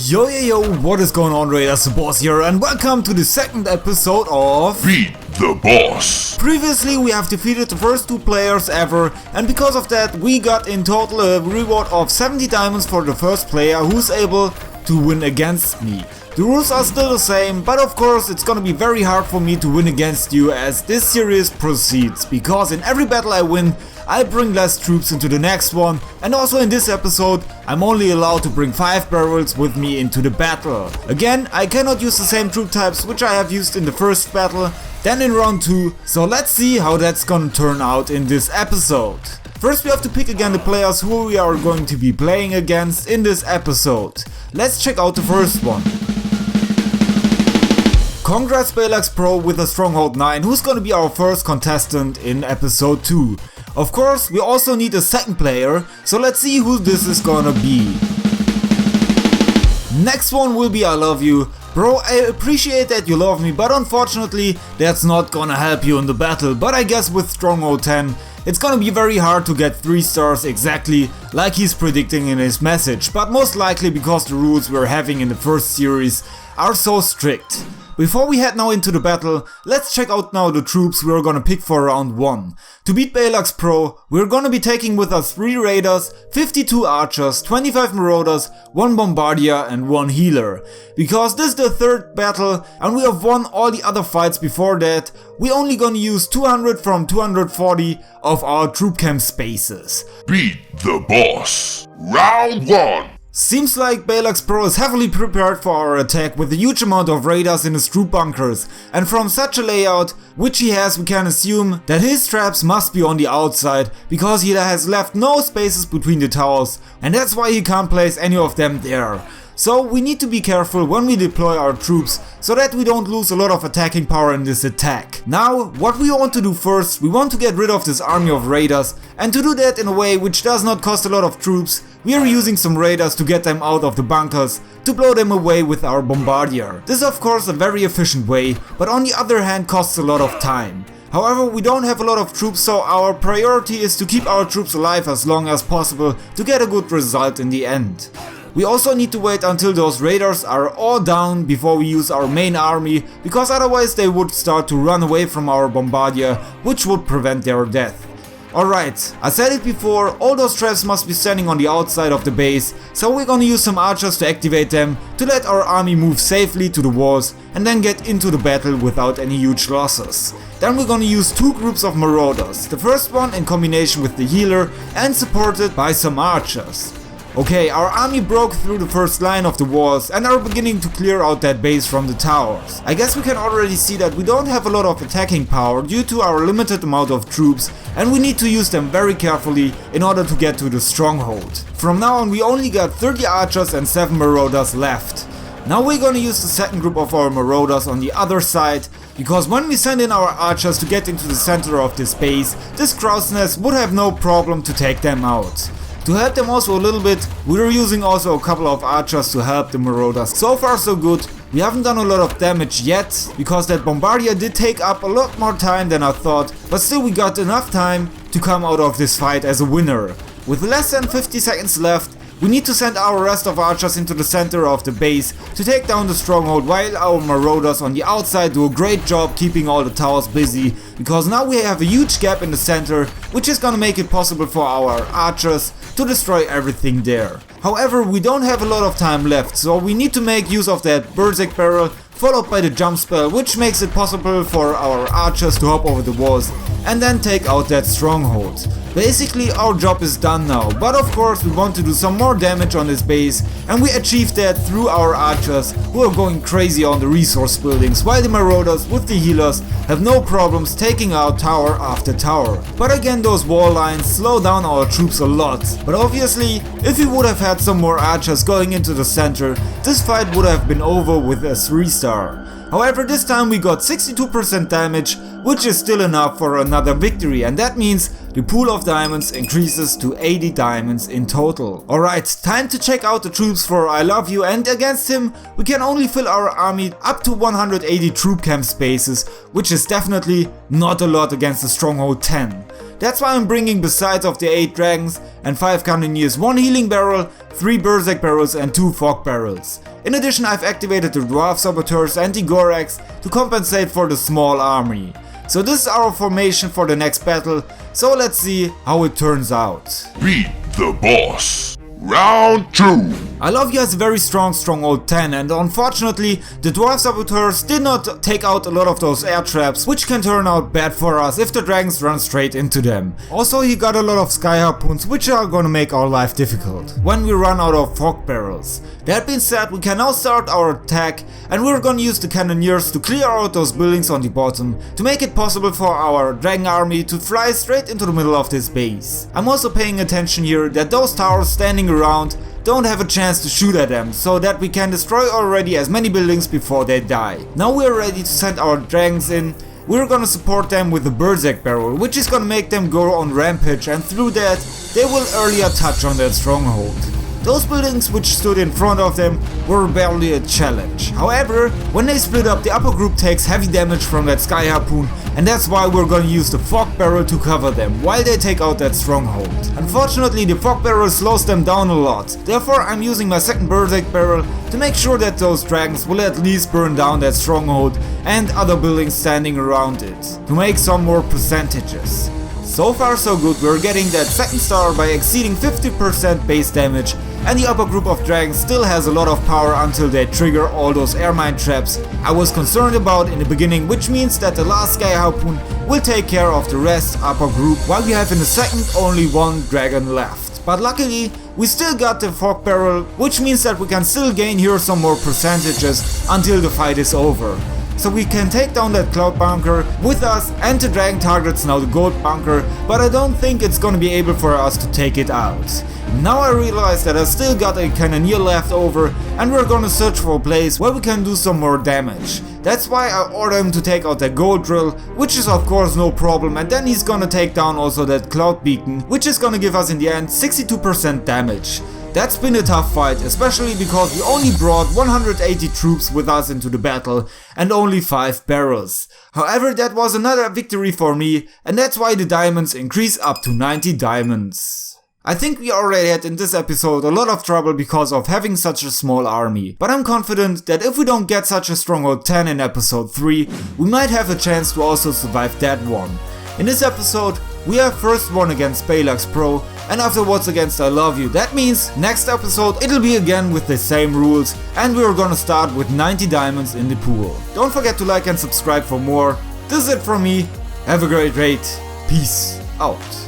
Yo, what is going on, Raiders? The Boss here, and welcome to the second episode of Beat The Bozzz. Previously, we have defeated the first two players ever, and because of that, we got in total a reward of 70 diamonds for the first player who's able to win against me. The rules are still the same, but of course it's gonna be very hard for me to win against you as this series proceeds, because in every battle I win, I bring less troops into the next one, and also in this episode, I'm only allowed to bring 5 barrels with me into the battle. Again, I cannot use the same troop types which I have used in the first battle, then in round 2, so let's see how that's gonna turn out in this episode. First we have to pick again the players who we are going to be playing against in this episode. Let's check out the first one. Congrats Balax Pro with a Stronghold 9, who's gonna be our first contestant in episode 2. Of course, we also need a second player, so let's see who this is gonna be. Next one will be I love you. Bro, I appreciate that you love me, but unfortunately that's not gonna help you in the battle, but I guess with Stronghold 10, it's gonna be very hard to get 3 stars exactly like he's predicting in his message, but most likely because the rules we're having in the first series are so strict. Before we head now into the battle, let's check out now the troops we're gonna pick for round 1. To beat Balax Pro, we're gonna be taking with us 3 raiders, 52 archers, 25 marauders, 1 bombardier and 1 healer. Because this is the third battle and we have won all the other fights before that, we only gonna use 200 from 240 of our troop camp spaces. Beat The Bozzz. Round 1. Seems like Balax Pro is heavily prepared for our attack with a huge amount of raiders in his troop bunkers, and from such a layout which he has, we can assume that his traps must be on the outside because he has left no spaces between the towers, and that's why he can't place any of them there. So we need to be careful when we deploy our troops so that we don't lose a lot of attacking power in this attack. Now, what we want to do first, we want to get rid of this army of raiders, and to do that in a way which does not cost a lot of troops, we are using some raiders to get them out of the bunkers to blow them away with our bombardier. This is of course a very efficient way, but on the other hand costs a lot of time. However, we don't have a lot of troops, so our priority is to keep our troops alive as long as possible to get a good result in the end. We also need to wait until those raiders are all down before we use our main army, because otherwise they would start to run away from our bombardier, which would prevent their death. Alright, I said it before, all those traps must be standing on the outside of the base, so we're gonna use some archers to activate them to let our army move safely to the walls and then get into the battle without any huge losses. Then we're gonna use 2 groups of marauders, the first one in combination with the healer and supported by some archers. Okay, our army broke through the first line of the walls and are beginning to clear out that base from the towers. I guess we can already see that we don't have a lot of attacking power due to our limited amount of troops, and we need to use them very carefully in order to get to the stronghold. From now on we only got 30 archers and 7 marauders left. Now we're gonna use the second group of our marauders on the other side, because when we send in our archers to get into the center of this base, this crow's nest would have no problem to take them out. To help them also a little bit, we're using also a couple of archers to help the marauders. So far so good. We haven't done a lot of damage yet, because that bombardier did take up a lot more time than I thought, but still we got enough time to come out of this fight as a winner. With less than 50 seconds left, we need to send our rest of archers into the center of the base to take down the stronghold, while our marauders on the outside do a great job keeping all the towers busy, because now we have a huge gap in the center, which is gonna make it possible for our archers to destroy everything there. However, we don't have a lot of time left, so we need to make use of that berserk barrel followed by the jump spell, which makes it possible for our archers to hop over the walls and then take out that stronghold. Basically our job is done now, but of course we want to do some more damage on this base, and we achieve that through our archers who are going crazy on the resource buildings, while the marauders with the healers have no problems taking out tower after tower. But again, those wall lines slow down our troops a lot, but obviously if we would have had some more archers going into the center, this fight would have been over with a 3-star. However, this time we got 62% damage, which is still enough for another victory, and that means the pool of diamonds increases to 80 diamonds in total. Alright, time to check out the troops for I love you, and against him we can only fill our army up to 180 troop camp spaces, which is definitely not a lot against the Stronghold 10. That's why I'm bringing, besides of the 8 dragons and 5 cannoneers, 1 healing barrel, 3 berserk barrels and 2 fog barrels. In addition, I've activated the dwarf saboteurs and the gorax to compensate for the small army. So this is our formation for the next battle, so let's see how it turns out. Beat the Boss. Round 2. I love you has a very strong stronghold 10, and unfortunately the dwarf saboteurs did not take out a lot of those air traps, which can turn out bad for us if the dragons run straight into them. Also, he got a lot of sky harpoons, which are gonna make our life difficult when we run out of fog barrels. That being said, we can now start our attack, and we're gonna use the cannoneers to clear out those buildings on the bottom to make it possible for our dragon army to fly straight into the middle of this base. I'm also paying attention here that those towers standing around don't have a chance to shoot at them, so that we can destroy already as many buildings before they die. Now we're ready to send our dragons in. We're gonna support them with the berserk barrel, which is gonna make them go on rampage, and through that they will earlier touch on that stronghold. Those buildings which stood in front of them were barely a challenge. However, when they split up, the upper group takes heavy damage from that sky harpoon, and that's why we're gonna use the fog barrel to cover them while they take out that stronghold. Unfortunately, the fog barrel slows them down a lot, therefore I'm using my second berserk barrel to make sure that those dragons will at least burn down that stronghold and other buildings standing around it, to make some more percentages. So far so good, we're getting that second star by exceeding 50% base damage, and the upper group of dragons still has a lot of power until they trigger all those air mine traps I was concerned about in the beginning, which means that the last sky harpoon will take care of the rest upper group, while we have in the second only 1 dragon left. But luckily we still got the fog barrel, which means that we can still gain here some more percentages until the fight is over. So we can take down that cloud bunker with us, and the dragon targets now the gold bunker, but I don't think it's gonna be able for us to take it out. Now I realize that I still got a cannoneer left over, and we're gonna search for a place where we can do some more damage. That's why I order him to take out that gold drill, which is of course no problem, and then he's gonna take down also that cloud beacon, which is gonna give us in the end 62% damage. That's been a tough fight, especially because we only brought 180 troops with us into the battle and only 5 barrels. However, that was another victory for me, and that's why the diamonds increase up to 90 diamonds. I think we already had in this episode a lot of trouble because of having such a small army, but I'm confident that if we don't get such a stronghold 10 in episode 3, we might have a chance to also survive that one. In this episode, we have first one against Balax Pro, and afterwards against I Love You. That means next episode it'll be again with the same rules, and we're gonna start with 90 diamonds in the pool. Don't forget to like and subscribe for more. This is it from me. Have a great rate. Peace out.